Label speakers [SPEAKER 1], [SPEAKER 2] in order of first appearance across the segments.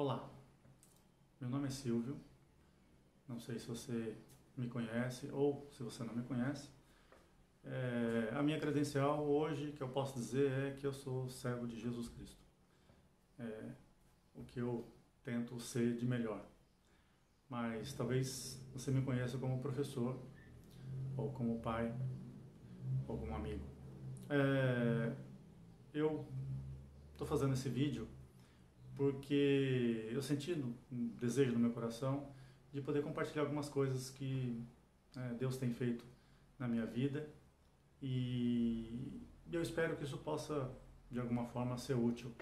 [SPEAKER 1] Olá, meu nome é Silvio, não sei se você me conhece ou se você não me conhece. A minha credencial hoje, que eu posso dizer, é que eu sou servo de Jesus Cristo. É o que eu tento ser de melhor. Mas talvez você me conheça como professor, ou como pai, ou como amigo. Eu estou fazendo esse vídeo porque eu senti um desejo no meu coração de poder compartilhar algumas coisas que Deus tem feito na minha vida e eu espero que isso possa de alguma forma ser útil.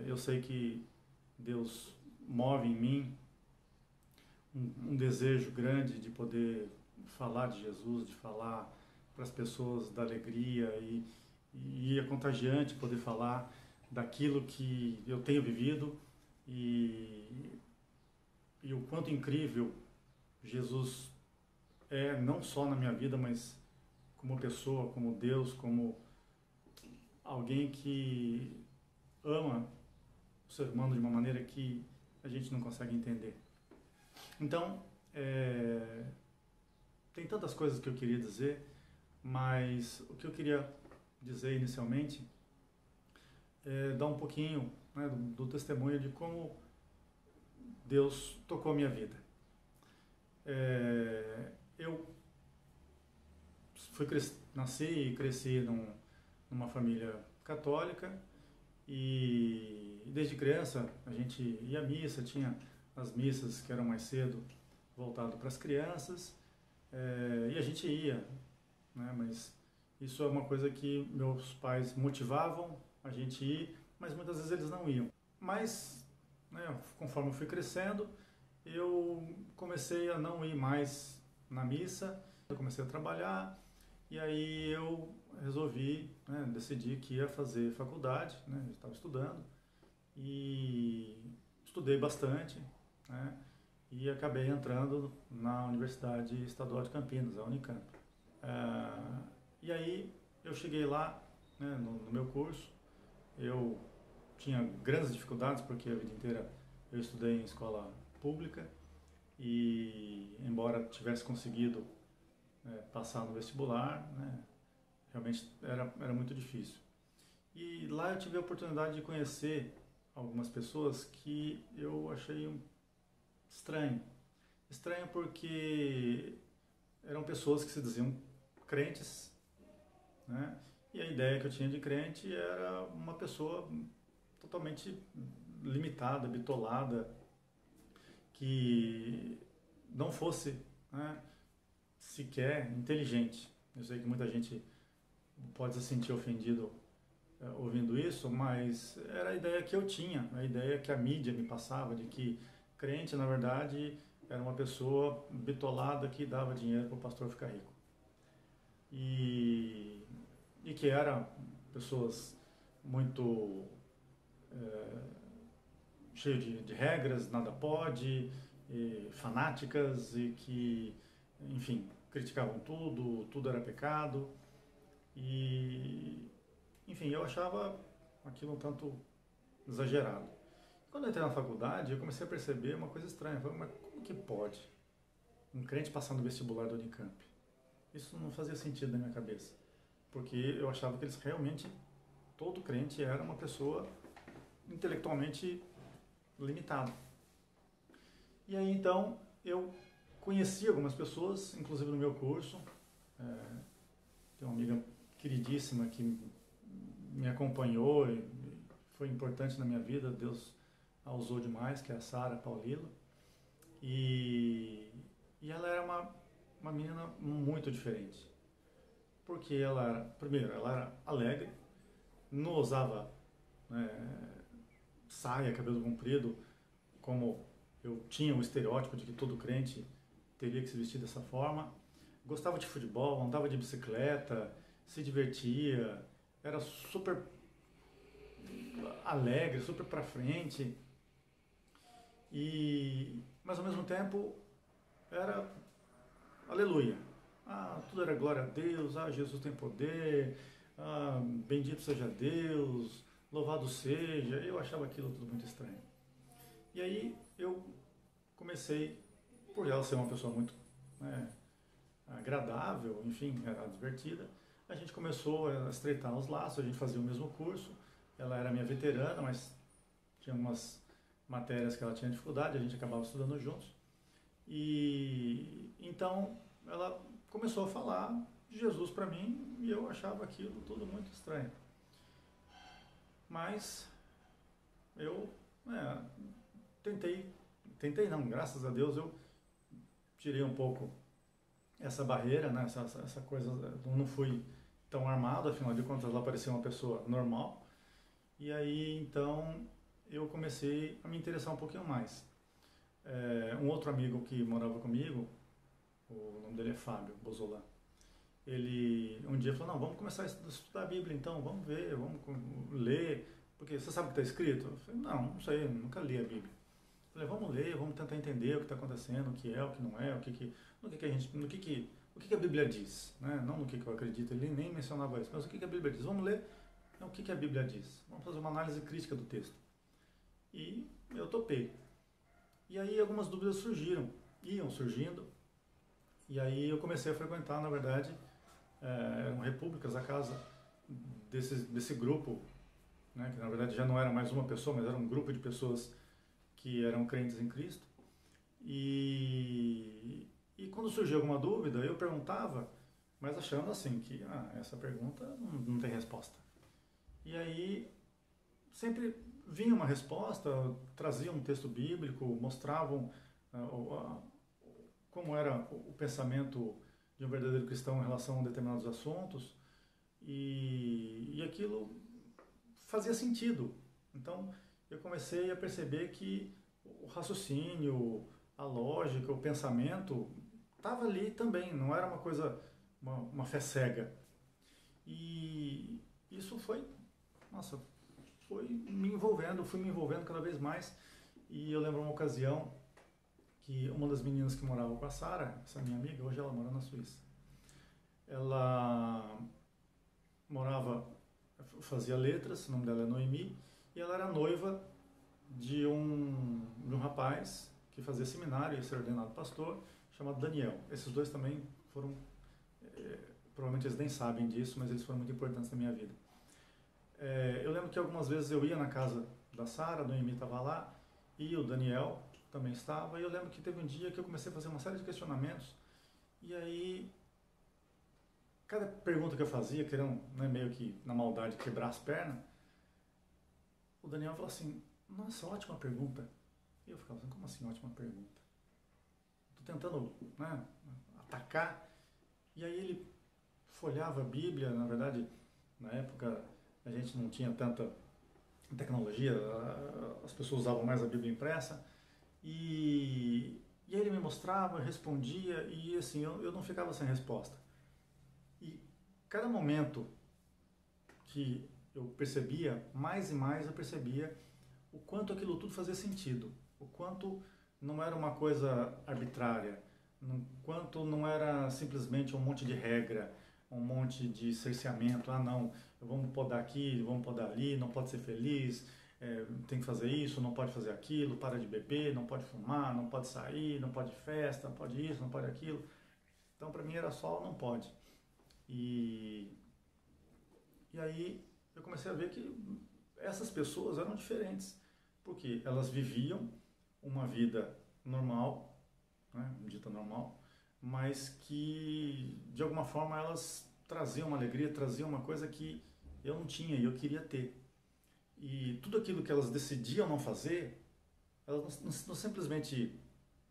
[SPEAKER 1] Eu sei que Deus move em mim um desejo grande de poder falar de Jesus, de falar para as pessoas da alegria e é contagiante poder falar daquilo que eu tenho vivido e o quanto incrível Jesus é, não só na minha vida, mas como pessoa, como Deus, como alguém que ama o ser humano de uma maneira que a gente não consegue entender. Então, tem tantas coisas que eu queria dizer, mas o que eu queria dizer inicialmente é dar um pouquinho, né, do testemunho de como Deus tocou a minha vida. Eu nasci e cresci numa família católica e desde criança a gente ia à missa, tinha as missas que eram mais cedo voltado para as crianças e a gente ia, né, mas isso é uma coisa que meus pais motivavam a gente ir, mas muitas vezes eles não iam. Mas, né, conforme eu fui crescendo, eu comecei a não ir mais na missa, eu comecei a trabalhar e aí eu resolvi, né, decidi que ia fazer faculdade, né, eu estava estudando e estudei bastante, né, e acabei entrando na Universidade Estadual de Campinas, a Unicamp. E aí eu cheguei lá, né, no meu curso, eu tinha grandes dificuldades porque a vida inteira eu estudei em escola pública e embora tivesse conseguido passar no vestibular, né, realmente era muito difícil. E lá eu tive a oportunidade de conhecer algumas pessoas que eu achei estranho. Estranho porque eram pessoas que se diziam crentes, né? E a ideia que eu tinha de crente era uma pessoa totalmente limitada, bitolada, que não fosse, né, sequer inteligente. Eu sei que muita gente pode se sentir ofendido ouvindo isso, mas era a ideia que eu tinha, a ideia que a mídia me passava de que crente, na verdade, era uma pessoa bitolada que dava dinheiro para o pastor ficar rico. E que eram pessoas muito cheias de regras, nada pode, fanáticas e que, enfim, criticavam tudo, tudo era pecado. E, enfim, eu achava aquilo um tanto exagerado. Quando eu entrei na faculdade, eu comecei a perceber uma coisa estranha. Eu falei, mas como que pode um crente passar no vestibular do Unicamp? Isso não fazia sentido na minha cabeça. Porque eu achava que eles realmente, todo crente era uma pessoa intelectualmente limitada. E aí então eu conheci algumas pessoas, inclusive no meu curso. Tem uma amiga queridíssima que me acompanhou e foi importante na minha vida, Deus a usou demais, que é a Sara Paulilo. E ela era uma menina muito diferente. Porque ela era, primeiro, ela era alegre, não usava saia, cabelo comprido, como eu tinha o estereótipo de que todo crente teria que se vestir dessa forma. Gostava de futebol, andava de bicicleta, se divertia, era super alegre, super pra frente. Mas ao mesmo tempo era aleluia. Tudo era glória a Deus, Jesus tem poder, bendito seja Deus, louvado seja. Eu achava aquilo tudo muito estranho. E aí eu comecei, por ela ser uma pessoa muito, né, agradável, enfim, era divertida, a gente começou a estreitar os laços, a gente fazia o mesmo curso, ela era minha veterana, mas tinha algumas matérias que ela tinha dificuldade, a gente acabava estudando juntos. E então ela começou a falar de Jesus para mim e eu achava aquilo tudo muito estranho. Mas eu tentei, tentei não, graças a Deus eu tirei um pouco essa barreira, né, essa coisa, não fui tão armado, afinal de contas ela parecia uma pessoa normal. E aí então eu comecei a me interessar um pouquinho mais. Um outro amigo que morava comigo, o nome dele é Fábio Bozolan, ele um dia falou, não, vamos começar a estudar a Bíblia então, vamos ver, vamos ler, porque você sabe o que está escrito? Eu falei, não sei, nunca li a Bíblia. Eu falei, vamos ler, vamos tentar entender o que está acontecendo, o que é, o que não é, no que a gente, o que a Bíblia diz, né? Não no que eu acredito, ele nem mencionava isso, mas o que a Bíblia diz, vamos ler o que a Bíblia diz, vamos fazer uma análise crítica do texto. E eu topei. E aí algumas dúvidas surgiram, iam surgindo, e aí eu comecei a frequentar, na verdade, eram repúblicas, a casa desse grupo, né, que na verdade já não era mais uma pessoa, mas era um grupo de pessoas que eram crentes em Cristo. E quando surgia alguma dúvida, eu perguntava, mas achando assim que essa pergunta não tem resposta. E aí sempre vinha uma resposta, traziam um texto bíblico, mostravam como era o pensamento de um verdadeiro cristão em relação a determinados assuntos, e aquilo fazia sentido. Então eu comecei a perceber que o raciocínio, a lógica, o pensamento estava ali também, não era uma coisa, uma fé cega. E isso foi, nossa, foi me envolvendo, fui me envolvendo cada vez mais. E eu lembro uma ocasião que uma das meninas que morava com a Sara, essa minha amiga, hoje ela mora na Suíça, ela fazia letras, o nome dela é Noemi, e ela era noiva de um rapaz que fazia seminário e ia ser ordenado pastor, chamado Daniel. Esses dois também foram, provavelmente eles nem sabem disso, mas eles foram muito importantes na minha vida. Eu lembro que algumas vezes eu ia na casa da Sara, a Noemi estava lá, e o Daniel também estava, e eu lembro que teve um dia que eu comecei a fazer uma série de questionamentos, e aí cada pergunta que eu fazia, querendo, né, meio que na maldade quebrar as pernas, o Daniel falou assim, nossa, ótima pergunta. E eu ficava assim, como assim ótima pergunta? Estou tentando, né, atacar. E aí ele folhava a Bíblia, na verdade, na época a gente não tinha tanta tecnologia, as pessoas usavam mais a Bíblia impressa. E aí ele me mostrava, respondia, e assim, eu não ficava sem resposta. E cada momento que eu percebia, mais e mais eu percebia o quanto aquilo tudo fazia sentido, o quanto não era uma coisa arbitrária, o quanto não era simplesmente um monte de regra, um monte de cerceamento, não, vamos podar aqui, vamos podar ali, não pode ser feliz, tem que fazer isso, não pode fazer aquilo, para de beber, não pode fumar, não pode sair, não pode festa, não pode isso, não pode aquilo. Então para mim era só não pode. E aí eu comecei a ver que essas pessoas eram diferentes, porque elas viviam uma vida normal, né, dita normal, mas que de alguma forma elas traziam uma alegria, traziam uma coisa que eu não tinha e eu queria ter. E tudo aquilo que elas decidiam não fazer, elas não simplesmente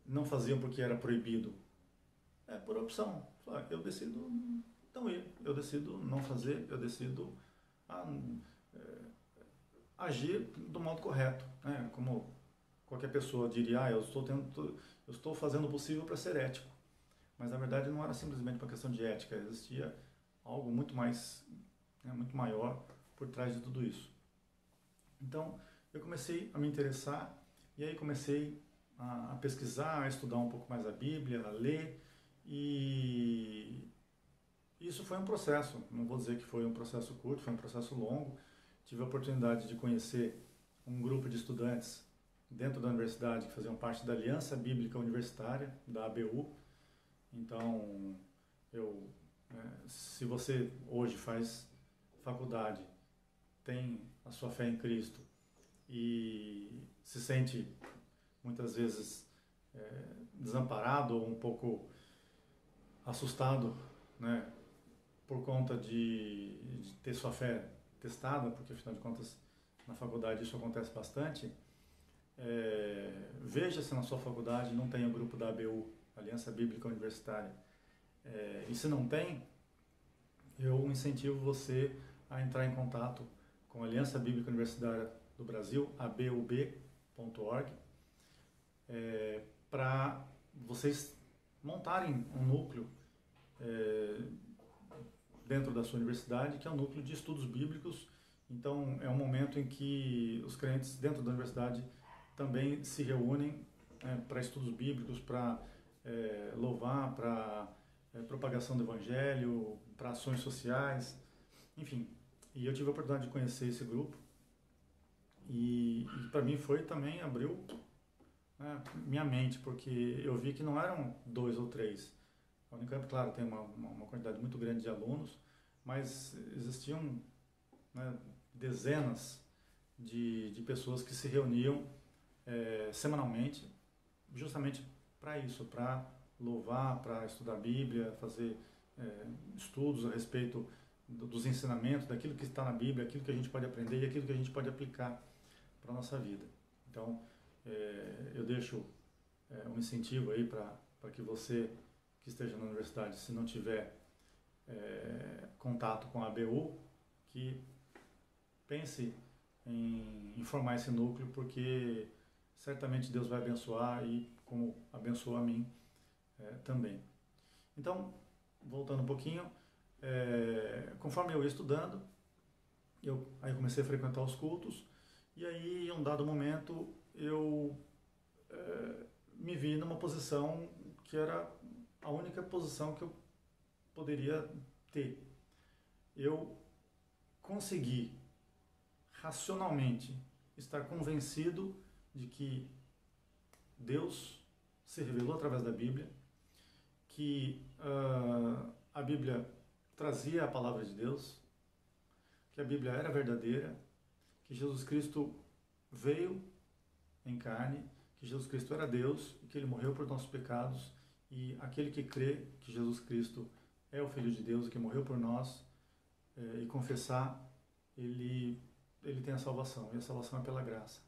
[SPEAKER 1] não faziam porque era proibido, é por opção. Eu decido não ir, eu decido não fazer, eu decido agir do modo correto, né? Como qualquer pessoa diria, eu estou fazendo o possível para ser ético, mas na verdade não era simplesmente uma questão de ética, existia algo muito mais, né, muito maior por trás de tudo isso. Então eu comecei a me interessar e aí comecei a pesquisar, a estudar um pouco mais a Bíblia, a ler, e isso foi um processo, não vou dizer que foi um processo curto, foi um processo longo. Tive a oportunidade de conhecer um grupo de estudantes dentro da universidade que faziam parte da Aliança Bíblica Universitária, da ABU. Então, se você hoje faz faculdade, tem a sua fé em Cristo e se sente muitas vezes desamparado ou um pouco assustado, né, por conta de ter sua fé testada, porque afinal de contas na faculdade isso acontece bastante, veja se na sua faculdade não tem o grupo da ABU, Aliança Bíblica Universitária. E se não tem, eu incentivo você a entrar em contato com a Aliança Bíblica Universitária do Brasil, abub.org, para vocês montarem um núcleo dentro da sua universidade, que é um núcleo de estudos bíblicos. Então, é um momento em que os crentes dentro da universidade também se reúnem para estudos bíblicos, para louvar, para propagação do evangelho, para ações sociais, enfim. E eu tive a oportunidade de conhecer esse grupo e para mim também abriu minha mente, porque eu vi que não eram 2 ou 3. A Unicamp, claro, tem uma quantidade muito grande de alunos, mas existiam, né, dezenas de pessoas que se reuniam semanalmente, justamente para isso, para louvar, para estudar a Bíblia, fazer estudos a respeito dos ensinamentos, daquilo que está na Bíblia, aquilo que a gente pode aprender e aquilo que a gente pode aplicar para a nossa vida. Então, eu deixo um incentivo aí para que você que esteja na universidade, se não tiver contato com a ABU, que pense em formar esse núcleo, porque certamente Deus vai abençoar e como abençoou a mim também. Então, voltando um pouquinho, conforme eu ia estudando, aí comecei a frequentar os cultos, e aí em um dado momento eu me vi numa posição que era a única posição que eu poderia ter. Eu consegui racionalmente estar convencido de que Deus se revelou através da Bíblia, que a Bíblia trazia a palavra de Deus, que a Bíblia era verdadeira, que Jesus Cristo veio em carne, que Jesus Cristo era Deus e que Ele morreu por nossos pecados, e aquele que crê que Jesus Cristo é o Filho de Deus e que morreu por nós e confessar, ele tem a salvação, e a salvação é pela graça.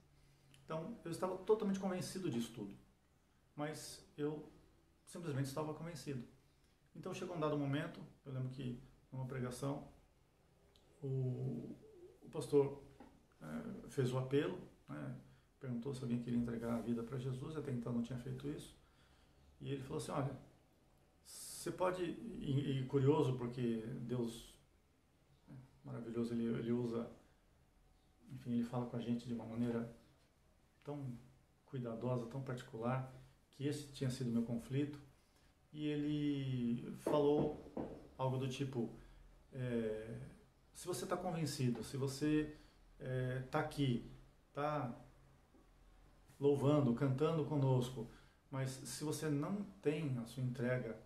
[SPEAKER 1] Então, eu estava totalmente convencido disso tudo, mas eu simplesmente estava convencido. Então, chegou um dado momento, eu lembro que numa pregação, o pastor fez o apelo, né, perguntou se alguém queria entregar a vida para Jesus, até então não tinha feito isso, e ele falou assim, olha, você pode, e curioso porque Deus, maravilhoso, ele usa, enfim, ele fala com a gente de uma maneira tão cuidadosa, tão particular, que esse tinha sido o meu conflito, e ele falou algo do tipo, se você está convencido, se você está aqui, está louvando, cantando conosco, mas se você não tem a sua entrega,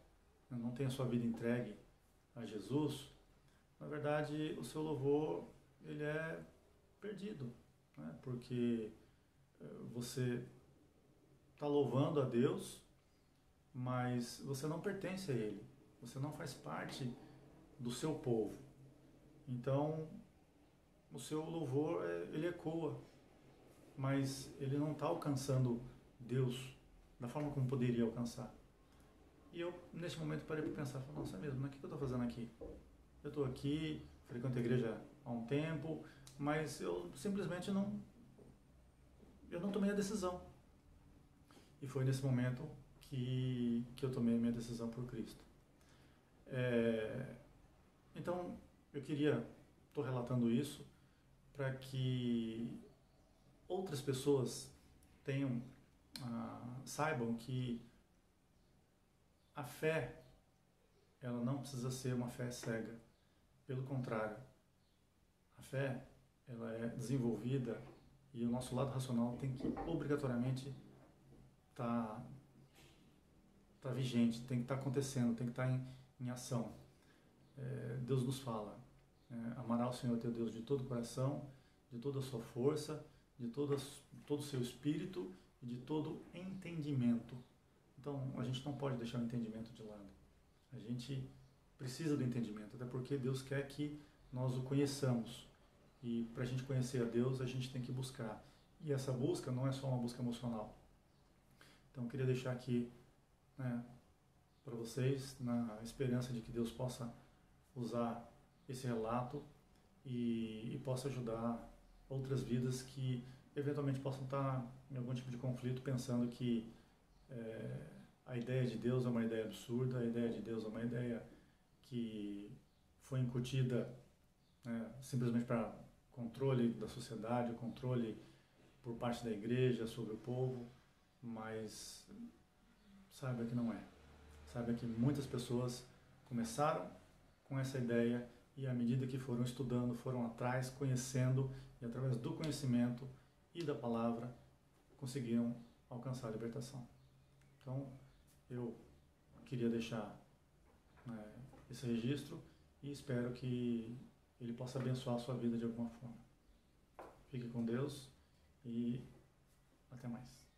[SPEAKER 1] não tem a sua vida entregue a Jesus, na verdade o seu louvor ele é perdido, né? Porque você está louvando a Deus, mas você não pertence a Ele, você não faz parte do seu povo. Então, o seu louvor ele ecoa, mas ele não está alcançando Deus da forma como poderia alcançar. E eu, nesse momento, parei para pensar, falei, nossa, é mesmo, mas o que eu estou fazendo aqui? Eu estou aqui, frequento a igreja há um tempo, mas eu simplesmente não tomei a decisão. E foi nesse momento que eu tomei a minha decisão por Cristo. Então, estou relatando isso para que outras pessoas saibam que a fé, ela não precisa ser uma fé cega. Pelo contrário, a fé, ela é desenvolvida E o nosso lado racional tem que obrigatoriamente estar vigente, tem que estar acontecendo, tem que estar em ação. Deus nos fala, amará o Senhor teu Deus de todo o coração, de toda a sua força, de todo o seu espírito e de todo o entendimento. Então, a gente não pode deixar o entendimento de lado. A gente precisa do entendimento, até porque Deus quer que nós o conheçamos. E para a gente conhecer a Deus, a gente tem que buscar. E essa busca não é só uma busca emocional. Então, eu queria deixar aqui, né, para vocês, na esperança de que Deus possa usar esse relato e possa ajudar outras vidas que eventualmente possam estar em algum tipo de conflito, pensando que a ideia de Deus é uma ideia absurda, a ideia de Deus é uma ideia que foi incutida, né, simplesmente para controle da sociedade, controle por parte da igreja sobre o povo, mas saiba que não é. Saiba que muitas pessoas começaram com essa ideia e à medida que foram estudando, foram atrás, conhecendo e através do conhecimento e da palavra conseguiram alcançar a libertação. Então, eu queria deixar, né, esse registro e espero que ele possa abençoar a sua vida de alguma forma. Fique com Deus e até mais.